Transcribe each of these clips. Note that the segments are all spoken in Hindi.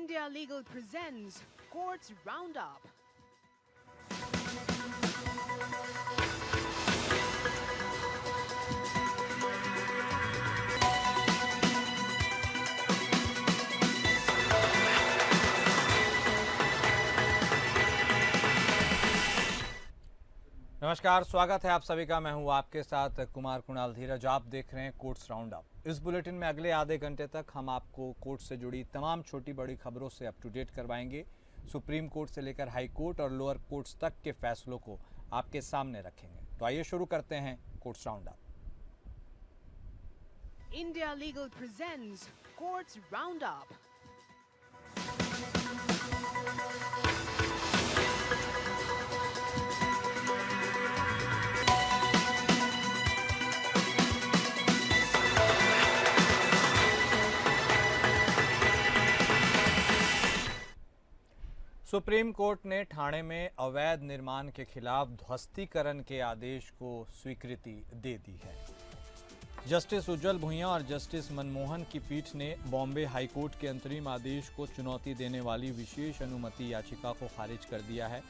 India Legal presents Courts Roundup. नमस्कार, स्वागत है आप सभी का। मैं हूं आपके साथ कुमार कुणाल धीरज। आप देख रहे हैं कोर्ट्स राउंड अप। इस बुलेटिन में अगले आधे घंटे तक हम आपको कोर्ट से जुड़ी तमाम छोटी बड़ी खबरों से अप टू डेट करवाएंगे। सुप्रीम कोर्ट से लेकर हाई कोर्ट और लोअर कोर्ट्स तक के फैसलों को आपके सामने रखेंगे। तो आइए शुरू करते हैं courts round up. India Legal presents Courts Roundup. Supreme court ने ठाणे में अवैध निर्माण के खिलाफ ध्वस्तीकरण के आदेश को स्वीकृति दे दी है। जस्टिस उज्जवल भुइयां और जस्टिस मनमोहन की पीठ ने बॉम्बे हाईकोर्ट के अंतरिम आदेश को चुनौती देने वाली विशेष अनुमति याचिका को खारिज कर दिया है।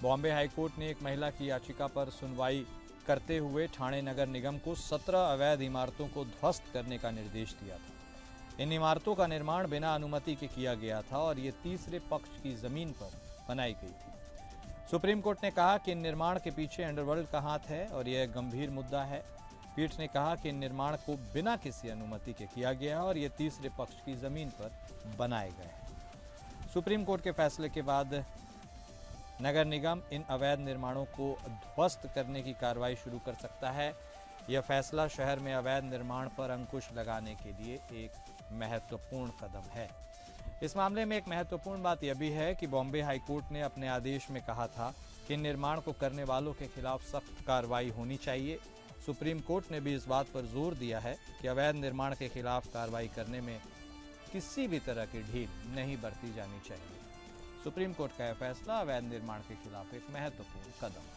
बॉम्बे हाईकोर्ट ने एक महिला की याचिका पर सुनवाई करते हुए ठाणे नगर निगम को 17 अवैध इमारतों को ध्वस्त करने का निर्देश दिया था। इन इमारतों का निर्माण बिना अनुमति के किया गया था और ये तीसरे पक्ष की जमीन पर बनाई गई थी। सुप्रीम कोर्ट ने कहा कि इन निर्माण के पीछे अंडरवर्ल्ड का हाथ है और यह गंभीर मुद्दा है। पीठ ने कहा कि इन निर्माण को बिना किसी अनुमति के किया गया है और ये तीसरे पक्ष की जमीन पर बनाए गए हैं। सुप्रीम कोर्ट के फैसले के बाद नगर निगम इन अवैध निर्माणों को ध्वस्त करने की कार्रवाई शुरू कर सकता है। यह फैसला शहर में अवैध निर्माण पर अंकुश लगाने के लिए एक महत्वपूर्ण कदम है। इस मामले में एक महत्वपूर्ण बात यह भी है कि बॉम्बे हाईकोर्ट ने अपने आदेश में कहा था कि निर्माण को करने वालों के खिलाफ सख्त कार्रवाई होनी चाहिए। सुप्रीम कोर्ट ने भी इस बात पर जोर दिया है कि अवैध निर्माण के खिलाफ कार्रवाई करने में किसी भी तरह की ढील नहीं बरती जानी चाहिए। सुप्रीम कोर्ट का यह फैसला अवैध निर्माण के खिलाफ एक महत्वपूर्ण कदम है।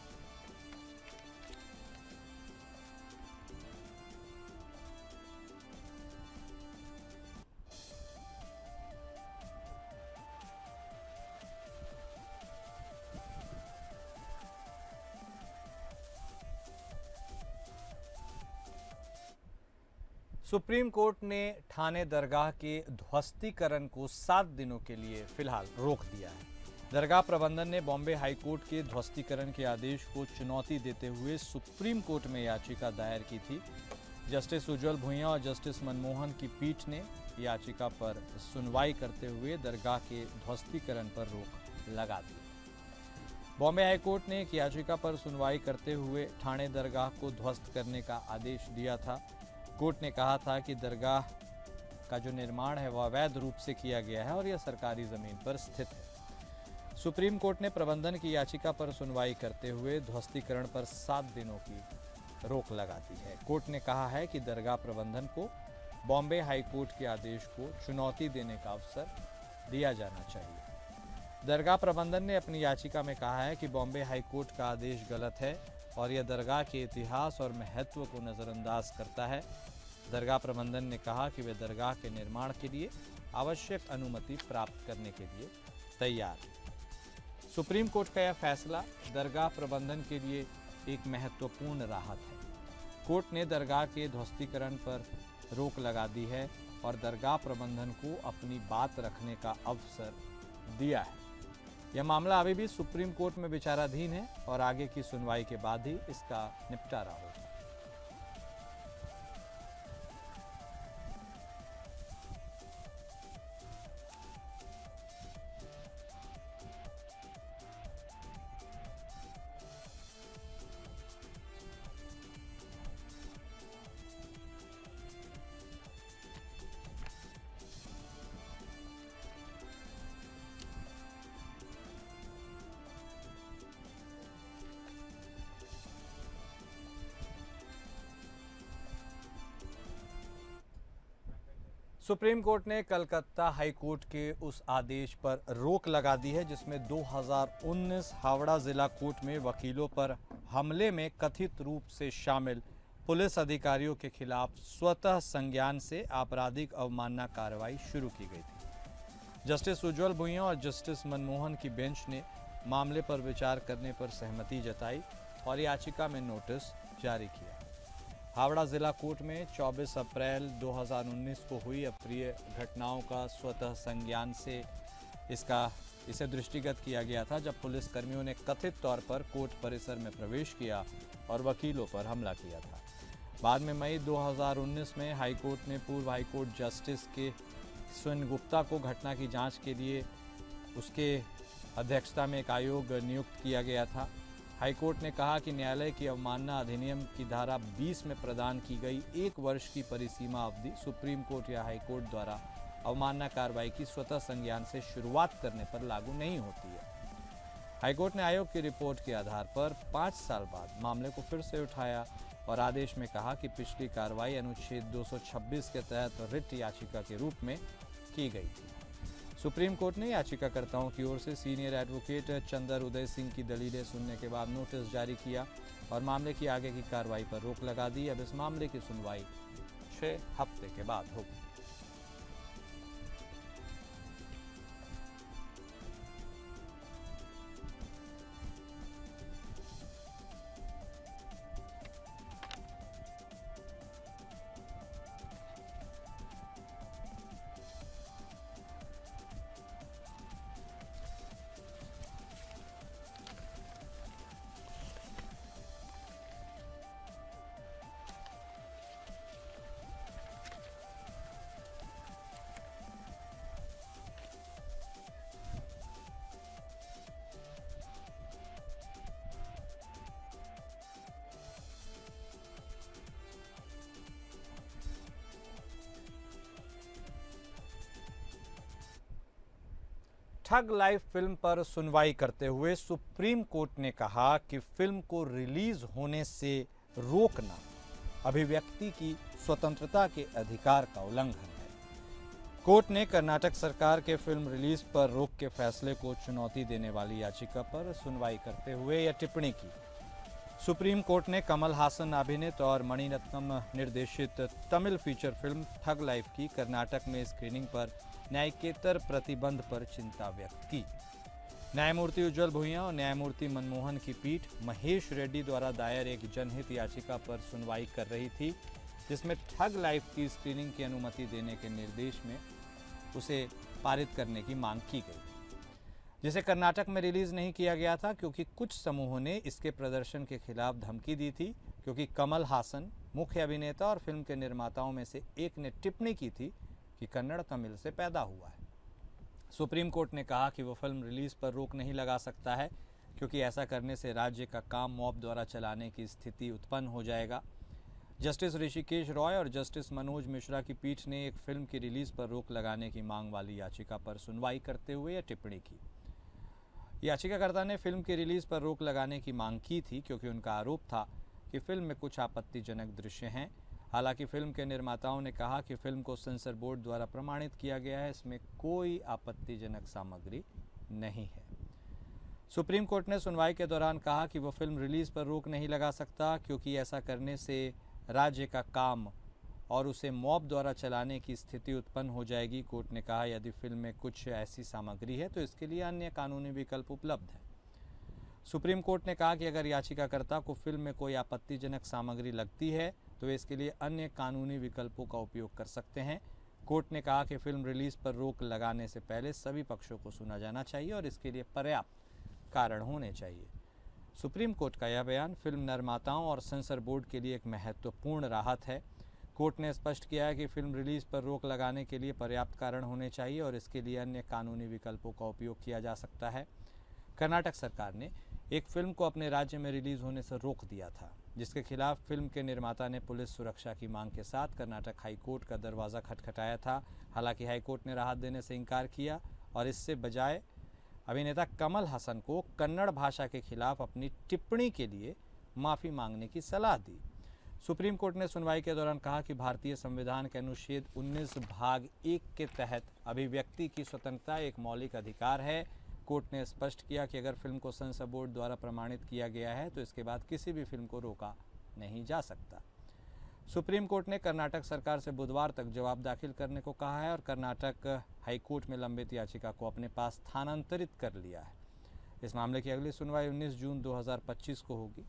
सुप्रीम कोर्ट ने ठाणे दरगाह के ध्वस्तीकरण को 7 दिनों के लिए फिलहाल रोक दिया है। दरगाह प्रबंधन ने बॉम्बे हाईकोर्ट के ध्वस्तीकरण के आदेश को चुनौती देते हुए सुप्रीम कोर्ट में याचिका दायर की थी। जस्टिस उज्जवल भुइयां और जस्टिस मनमोहन की पीठ ने याचिका पर सुनवाई करते हुए दरगाह के ध्वस्तीकरण पर रोक लगा दी। बॉम्बे हाईकोर्ट ने एक याचिका पर सुनवाई करते हुए ठाणे दरगाह को ध्वस्त करने का आदेश दिया था। कोर्ट ने कहा था कि दरगाह का जो निर्माण है वह अवैध रूप से किया गया है और यह सरकारी जमीन पर स्थित है। सुप्रीम कोर्ट ने प्रबंधन की याचिका पर सुनवाई करते हुए ध्वस्तीकरण पर 7 दिनों की रोक लगा दी है। कोर्ट ने कहा है कि दरगाह प्रबंधन को बॉम्बे हाईकोर्ट के आदेश को चुनौती देने का अवसर दिया जाना चाहिए। दरगाह प्रबंधन ने अपनी याचिका में कहा है कि बॉम्बे हाईकोर्ट का आदेश गलत है और यह दरगाह के इतिहास और महत्व को नज़रअंदाज करता है। दरगाह प्रबंधन ने कहा कि वे दरगाह के निर्माण के लिए आवश्यक अनुमति प्राप्त करने के लिए तैयार हैं। सुप्रीम कोर्ट का यह फैसला दरगाह प्रबंधन के लिए एक महत्वपूर्ण राहत है। कोर्ट ने दरगाह के ध्वस्तीकरण पर रोक लगा दी है और दरगाह प्रबंधन को अपनी बात रखने का अवसर दिया है। यह मामला अभी भी सुप्रीम कोर्ट में विचाराधीन है और आगे की सुनवाई के बाद ही इसका निपटारा होगा। सुप्रीम कोर्ट ने कलकत्ता हाई कोर्ट के उस आदेश पर रोक लगा दी है जिसमें 2019 हावड़ा जिला कोर्ट में वकीलों पर हमले में कथित रूप से शामिल पुलिस अधिकारियों के खिलाफ स्वतः संज्ञान से आपराधिक अवमानना कार्रवाई शुरू की गई थी। जस्टिस उज्जवल भुइयां और जस्टिस मनमोहन की बेंच ने मामले पर विचार करने पर सहमति जताई और याचिका में नोटिस जारी किया। हावड़ा जिला कोर्ट में 24 अप्रैल 2019 को हुई अप्रिय घटनाओं का स्वतः संज्ञान से इसे दृष्टिगत किया गया था, जब पुलिस कर्मियों ने कथित तौर पर कोर्ट परिसर में प्रवेश किया और वकीलों पर हमला किया था। बाद में मई 2019 में हाईकोर्ट ने पूर्व हाईकोर्ट जस्टिस के सुन गुप्ता को घटना की जांच के लिए उसके अध्यक्षता में एक आयोग नियुक्त किया गया था। हाईकोर्ट ने कहा कि न्यायालय की अवमानना अधिनियम की धारा 20 में प्रदान की गई 1 वर्ष की परिसीमा अवधि सुप्रीम कोर्ट या हाईकोर्ट द्वारा अवमानना कार्रवाई की स्वतः संज्ञान से शुरुआत करने पर लागू नहीं होती है। हाईकोर्ट ने आयोग की रिपोर्ट के आधार पर 5 साल बाद मामले को फिर से उठाया और आदेश में कहा कि पिछली कार्रवाई अनुच्छेद 226 के तहत रिट याचिका के रूप में की गई थी। सुप्रीम कोर्ट ने याचिकाकर्ताओं की ओर से सीनियर एडवोकेट चंदर उदय सिंह की दलीलें सुनने के बाद नोटिस जारी किया और मामले की आगे की कार्रवाई पर रोक लगा दी। अब इस मामले की सुनवाई 6 हफ्ते के बाद होगी। ठग लाइफ फिल्म पर सुनवाई करते हुए सुप्रीम कोर्ट ने कहा कि फिल्म को रिलीज होने से रोकना अभिव्यक्ति की स्वतंत्रता के अधिकार का उल्लंघन है। कोर्ट ने कर्नाटक सरकार के फिल्म रिलीज पर रोक के फैसले को चुनौती देने वाली याचिका पर सुनवाई करते हुए यह टिप्पणी की। सुप्रीम कोर्ट ने कमल हासन अभिनीत और मणिरत्नम निर्देशित Tamil feature film thug life की कर्नाटक में स्क्रीनिंग पर न्यायिकेतर प्रतिबंध पर चिंता व्यक्त की। न्यायमूर्ति उज्जवल भुइयां और न्यायमूर्ति मनमोहन की पीठ महेश रेड्डी द्वारा दायर एक जनहित याचिका पर सुनवाई कर रही थी, जिसमें ठग लाइफ की स्क्रीनिंग की अनुमति देने के निर्देश में उसे पारित करने की मांग की गई, जिसे कर्नाटक में रिलीज नहीं किया गया था क्योंकि कुछ समूहों ने इसके प्रदर्शन के खिलाफ धमकी दी थी, क्योंकि कमल हासन मुख्य अभिनेता और फिल्म के निर्माताओं में से एक ने टिप्पणी की थी कि कन्नड़ तमिल से पैदा हुआ है। सुप्रीम कोर्ट ने कहा कि वह फिल्म रिलीज पर रोक नहीं लगा सकता है, क्योंकि ऐसा करने से राज्य का काम मॉब द्वारा चलाने की स्थिति उत्पन्न हो जाएगा। जस्टिस ऋषिकेश रॉय और जस्टिस मनोज मिश्रा की पीठ ने एक फिल्म की रिलीज पर रोक लगाने की मांग वाली याचिका पर सुनवाई करते हुए यह टिप्पणी की। याचिकाकर्ता ने फिल्म की रिलीज पर रोक लगाने की मांग की थी क्योंकि उनका आरोप था कि फिल्म में कुछ आपत्तिजनक दृश्य हैं। हालांकि फिल्म के निर्माताओं ने कहा कि फिल्म को सेंसर बोर्ड द्वारा प्रमाणित किया गया है, इसमें कोई आपत्तिजनक सामग्री नहीं है। सुप्रीम कोर्ट ने सुनवाई के दौरान कहा कि वह फिल्म रिलीज पर रोक नहीं लगा सकता, क्योंकि ऐसा करने से राज्य का काम और उसे मॉब द्वारा चलाने की स्थिति उत्पन्न हो जाएगी। कोर्ट ने कहा यदि फिल्म में कुछ ऐसी सामग्री है तो इसके लिए अन्य कानूनी विकल्प उपलब्ध है। सुप्रीम कोर्ट ने कहा कि अगर याचिकाकर्ता को फिल्म में कोई आपत्तिजनक सामग्री लगती है तो वे इसके लिए अन्य कानूनी विकल्पों का उपयोग कर सकते हैं। कोर्ट ने कहा कि फिल्म रिलीज पर रोक लगाने से पहले सभी पक्षों को सुना जाना चाहिए और इसके लिए पर्याप्त कारण होने चाहिए। सुप्रीम कोर्ट का यह बयान फिल्म निर्माताओं और सेंसर बोर्ड के लिए एक महत्वपूर्ण राहत है। कोर्ट ने स्पष्ट किया है कि फिल्म रिलीज पर रोक लगाने के लिए पर्याप्त कारण होने चाहिए और इसके लिए अन्य कानूनी विकल्पों का उपयोग किया जा सकता है। कर्नाटक सरकार ने एक फिल्म को अपने राज्य में रिलीज होने से रोक दिया था, जिसके खिलाफ फिल्म के निर्माता ने पुलिस सुरक्षा की मांग के साथ कर्नाटक हाईकोर्ट का दरवाज़ा खटखटाया था। हालांकि हाईकोर्ट ने राहत देने से इनकार किया और इससे बजाय अभिनेता कमल हासन को कन्नड़ भाषा के खिलाफ अपनी टिप्पणी के लिए माफ़ी मांगने की सलाह दी। सुप्रीम कोर्ट ने सुनवाई के दौरान कहा कि भारतीय संविधान के अनुच्छेद 19 भाग 1 के तहत अभिव्यक्ति की स्वतंत्रता एक मौलिक अधिकार है। कोर्ट ने स्पष्ट किया कि अगर फिल्म को सेंसर बोर्ड द्वारा प्रमाणित किया गया है तो इसके बाद किसी भी फिल्म को रोका नहीं जा सकता। सुप्रीम कोर्ट ने कर्नाटक सरकार से बुधवार तक जवाब दाखिल करने को कहा है और कर्नाटक हाई कोर्ट में लंबित याचिका को अपने पास स्थानांतरित कर लिया है। इस मामले की अगली सुनवाई 19 जून 2025 को होगी।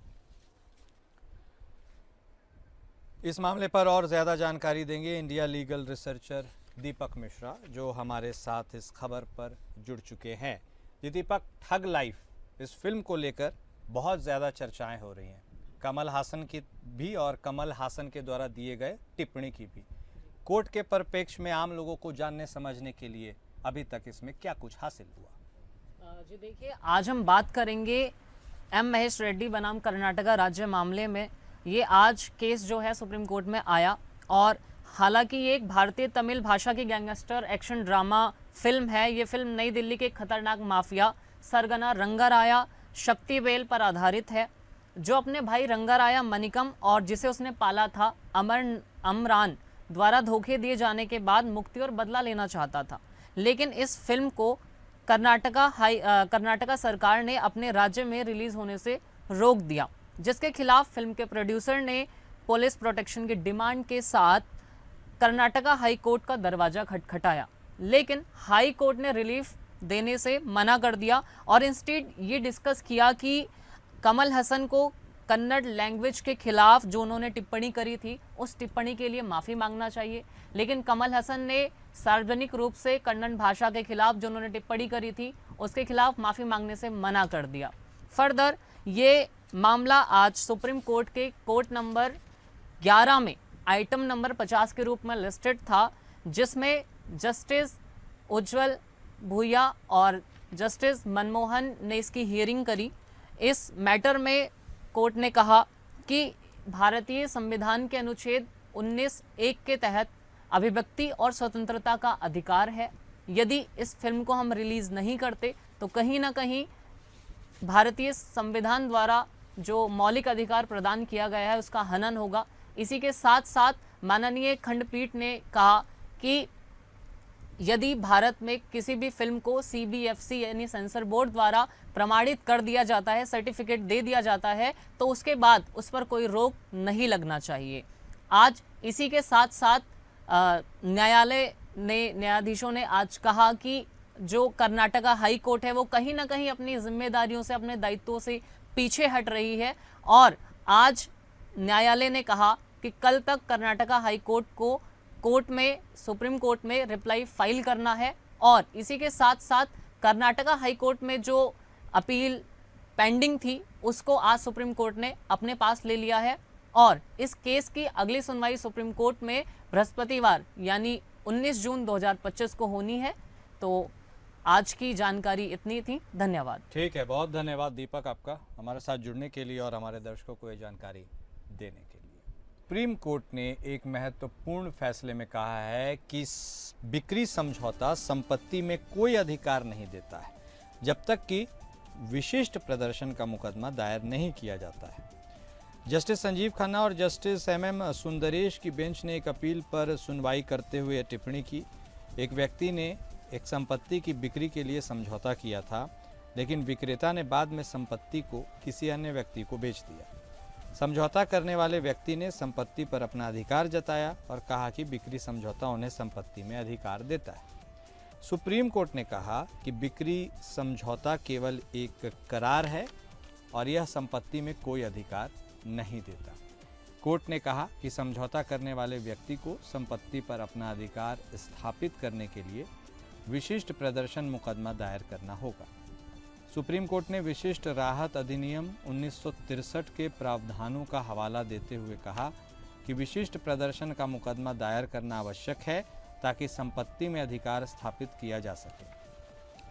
इस मामले पर और ज़्यादा जानकारी देंगे इंडिया लीगल रिसर्चर दीपक मिश्रा, जो हमारे साथ इस खबर पर जुड़ चुके हैं। जी दीपक, ठग लाइफ इस फिल्म को लेकर बहुत ज़्यादा चर्चाएं हो रही हैं, कमल हासन की भी और कमल हासन के द्वारा दिए गए टिप्पणी की भी। कोर्ट के परिप्रेक्ष्य में आम लोगों को जानने समझने के लिए अभी तक इसमें क्या कुछ हासिल हुआ? जी देखिए, आज हम बात करेंगे एम महेश रेड्डी बनाम कर्नाटका राज्य मामले में। ये आज केस जो है सुप्रीम कोर्ट में आया और हालांकि ये एक भारतीय तमिल भाषा की गैंगस्टर एक्शन ड्रामा फिल्म है। ये फिल्म नई दिल्ली के खतरनाक माफिया सरगना रंगाराया शक्तिवेल पर आधारित है, जो अपने भाई रंगाराया मनिकम और जिसे उसने पाला था अमरान द्वारा धोखे दिए जाने के बाद मुक्ति और बदला लेना चाहता था। लेकिन इस फिल्म को कर्नाटका सरकार ने अपने राज्य में रिलीज होने से रोक दिया, जिसके खिलाफ फिल्म के प्रोड्यूसर ने पुलिस प्रोटेक्शन की डिमांड के साथ कर्नाटका हाई कोर्ट का दरवाजा खटखटाया। लेकिन हाई कोर्ट ने रिलीफ देने से मना कर दिया और इंस्टेड ये डिस्कस किया कि कमल हसन को कन्नड़ लैंग्वेज के खिलाफ जो उन्होंने टिप्पणी करी थी उस टिप्पणी के लिए माफ़ी मांगना चाहिए। लेकिन कमल हसन ने सार्वजनिक रूप से कन्नड़ भाषा के खिलाफ जो उन्होंने टिप्पणी करी थी उसके खिलाफ माफ़ी मांगने से मना कर दिया। फर्दर ये मामला आज सुप्रीम कोर्ट के कोर्ट नंबर 11 में आइटम नंबर 50 के रूप में लिस्टेड था, जिसमें जस्टिस उज्जवल भूया और जस्टिस मनमोहन ने इसकी हियरिंग करी। इस मैटर में कोर्ट ने कहा कि भारतीय संविधान के अनुच्छेद 19(1) के तहत अभिव्यक्ति और स्वतंत्रता का अधिकार है। यदि इस फिल्म को हम रिलीज़ नहीं करते तो कहीं ना कहीं भारतीय संविधान द्वारा जो मौलिक अधिकार प्रदान किया गया है उसका हनन होगा। इसी के साथ साथ माननीय खंडपीठ ने कहा कि यदि भारत में किसी भी फिल्म को CBFC यानी सेंसर बोर्ड द्वारा प्रमाणित कर दिया जाता है, सर्टिफिकेट दे दिया जाता है, तो उसके बाद उस पर कोई रोक नहीं लगना चाहिए। आज इसी के साथ साथ न्यायाधीशों ने आज कहा कि जो कर्नाटका हाई कोर्ट है वो कहीं ना कहीं अपनी जिम्मेदारियों से, अपने दायित्वों से पीछे हट रही है और आज न्यायालय ने कहा कि कल तक कर्नाटका हाई कोर्ट को सुप्रीम कोर्ट में रिप्लाई फाइल करना है। और इसी के साथ साथ कर्नाटका हाई कोर्ट में जो अपील पेंडिंग थी उसको आज सुप्रीम कोर्ट ने अपने पास ले लिया है और इस केस की अगली सुनवाई सुप्रीम कोर्ट में बृहस्पतिवार यानी 19 जून 2025 को होनी है। तो आज की जानकारी इतनी थी। धन्यवाद। ठीक है, बहुत धन्यवाद दीपक आपका हमारे साथ जुड़ने के लिए और हमारे दर्शकों को ये जानकारी देने के लिए। सुप्रीम कोर्ट ने एक महत्वपूर्ण फैसले में कहा है कि बिक्री समझौता संपत्ति में कोई अधिकार नहीं देता है जब तक कि विशिष्ट प्रदर्शन का मुकदमा दायर नहीं किया जाता है। जस्टिस संजीव खन्ना और जस्टिस MM सुंदरेश की बेंच ने एक अपील पर सुनवाई करते हुए टिप्पणी की। एक व्यक्ति ने एक संपत्ति की बिक्री के लिए समझौता किया था, लेकिन विक्रेता ने बाद में संपत्ति को किसी अन्य व्यक्ति को बेच दिया। समझौता करने वाले व्यक्ति ने संपत्ति पर अपना अधिकार जताया और कहा कि बिक्री समझौता उन्हें संपत्ति में अधिकार देता है। सुप्रीम कोर्ट ने कहा कि बिक्री समझौता केवल एक करार है और यह संपत्ति में कोई अधिकार नहीं देता। कोर्ट ने कहा कि समझौता करने वाले व्यक्ति को संपत्ति पर अपना अधिकार स्थापित करने के लिए विशिष्ट प्रदर्शन मुकदमा दायर करना होगा। सुप्रीम कोर्ट ने विशिष्ट राहत अधिनियम 1963 के प्रावधानों का हवाला देते हुए कहा कि विशिष्ट प्रदर्शन का मुकदमा दायर करना आवश्यक है ताकि संपत्ति में अधिकार स्थापित किया जा सके।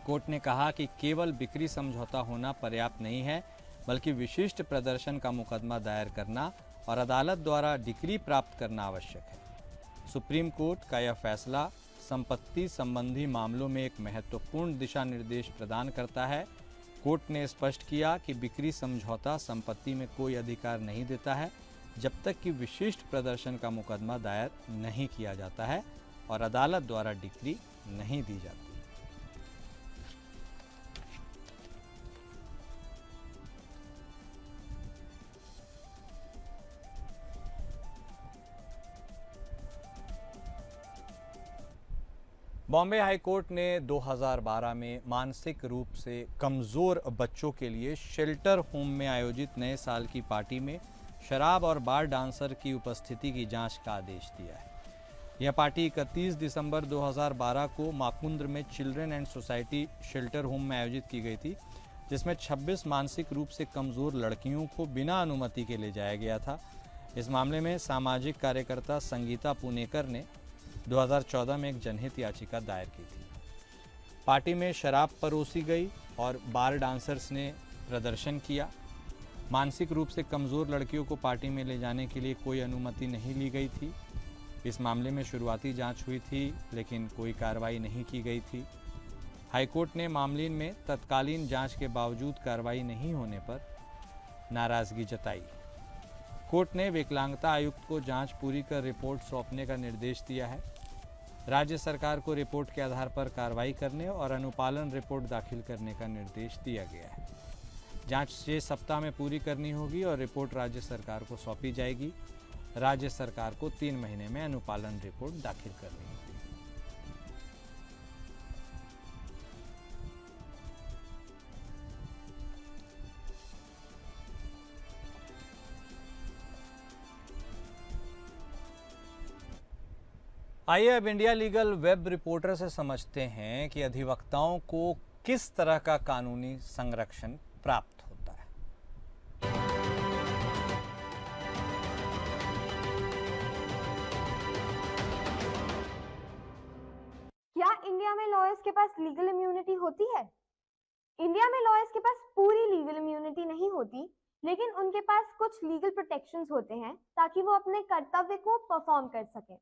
कोर्ट ने कहा कि केवल बिक्री समझौता होना पर्याप्त नहीं है, बल्कि विशिष्ट प्रदर्शन का मुकदमा दायर करना और अदालत द्वारा डिक्री प्राप्त करना आवश्यक है। सुप्रीम कोर्ट का यह फैसला संपत्ति संबंधी मामलों में एक महत्वपूर्ण दिशा निर्देश प्रदान करता है। कोर्ट ने स्पष्ट किया कि बिक्री समझौता संपत्ति में कोई अधिकार नहीं देता है जब तक कि विशिष्ट प्रदर्शन का मुकदमा दायर नहीं किया जाता है और अदालत द्वारा डिक्री नहीं दी जाती। बॉम्बे हाई कोर्ट ने 2012 में मानसिक रूप से कमज़ोर बच्चों के लिए शेल्टर होम में आयोजित नए साल की पार्टी में शराब और बार डांसर की उपस्थिति की जांच का आदेश दिया है। यह पार्टी 31 दिसंबर 2012 को माकुंद्र में children and society shelter home में आयोजित की गई थी, जिसमें 26 मानसिक रूप से कमज़ोर लड़कियों को बिना अनुमति के ले जाया गया था। इस मामले में सामाजिक कार्यकर्ता संगीता पुनेकर ने 2014 में एक जनहित याचिका दायर की थी। पार्टी में शराब परोसी गई और बार डांसर्स ने प्रदर्शन किया। मानसिक रूप से कमज़ोर लड़कियों को पार्टी में ले जाने के लिए कोई अनुमति नहीं ली गई थी। इस मामले में शुरुआती जांच हुई थी, लेकिन कोई कार्रवाई नहीं की गई थी। हाईकोर्ट ने मामले में तत्कालीन जांच के बावजूद कार्रवाई नहीं होने पर नाराज़गी जताई। कोर्ट ने विकलांगता आयुक्त को जांच पूरी कर रिपोर्ट सौंपने का निर्देश दिया है। राज्य सरकार को रिपोर्ट के आधार पर कार्रवाई करने और अनुपालन रिपोर्ट दाखिल करने का निर्देश दिया गया है। जांच 6 सप्ताह में पूरी करनी होगी और रिपोर्ट राज्य सरकार को सौंपी जाएगी। राज्य सरकार को 3 महीने में अनुपालन रिपोर्ट दाखिल करनी होगी। आइए अब इंडिया लीगल वेब रिपोर्टर से समझते हैं कि अधिवक्ताओं को किस तरह का कानूनी संरक्षण प्राप्त होता है। क्या इंडिया में लॉयर्स के पास लीगल इम्यूनिटी होती है? इंडिया में लॉयर्स के पास पूरी लीगल इम्यूनिटी नहीं होती, लेकिन उनके पास कुछ लीगल प्रोटेक्शंस होते हैं ताकि वो अपने कर्तव्य को परफॉर्म कर सकें।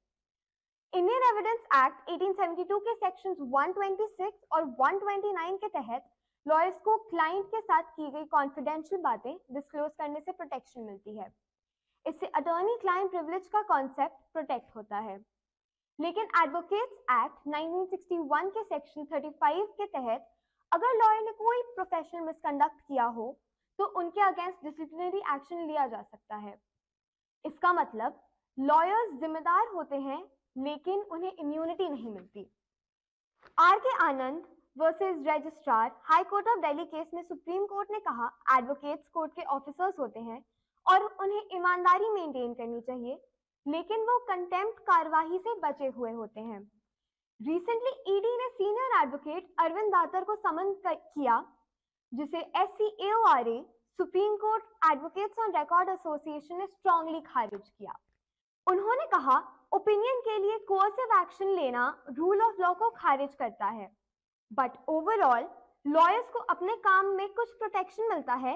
इंडियन एविडेंस एक्ट 1872 के सेक्शंस 126 और 129 के तहत लॉयर्स को क्लाइंट के साथ की गई कॉन्फिडेंशियल बातें डिस्क्लोज करने से प्रोटेक्शन मिलती है। इससे अटॉर्नी क्लाइंट प्रिविलेज का कॉन्सेप्ट प्रोटेक्ट होता है। लेकिन एडवोकेट्स एक्ट 1961 के सेक्शन 35 के तहत अगर लॉयर ने कोई प्रोफेशनल मिसकंडक्ट किया हो तो उनके अगेंस्ट डिसिप्लिनरी एक्शन लिया जा सकता है। इसका मतलब लॉयर्स जिम्मेदार होते हैं, लेकिन उन्हें इम्यूनिटी नहीं मिलती। R K Anand versus registrar high court of Delhi case में सुप्रीम कोर्ट ने कहा एडवोकेट्स कोर्ट के ऑफिसर्स होते हैं और उन्हें ईमानदारी मेंटेन करनी चाहिए, लेकिन वो कंटेम्प्ट कार्यवाही से बचे हुए होते हैं। रिसेंटली ईडी ने सीनियर एडवोकेट अरविंद दातर को समन किया, जिसे SCAORA supreme court advocates on record association ने स्ट्रांगली खारिज किया। उन्होंने कहा ओपिनियन के लिए कोर्सिव एक्शन लेना रूल ऑफ लॉ को खारिज करता है, बट ओवरऑल लॉयर्स को अपने काम में कुछ प्रोटेक्शन मिलता है,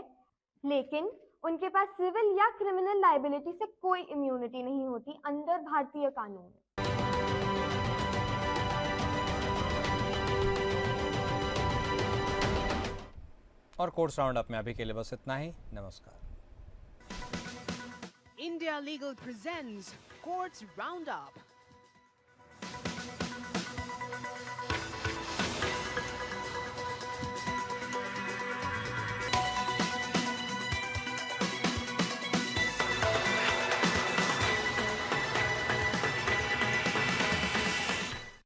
लेकिन उनके पास सिविल या क्रिमिनल लायबिलिटी से कोई इम्यूनिटी नहीं होती अंडर भारतीय कानून। और कोर्ट्स राउंड अप में अभी के लिए बस इतना ही। नमस्कार। India Legal presents Courts Roundup.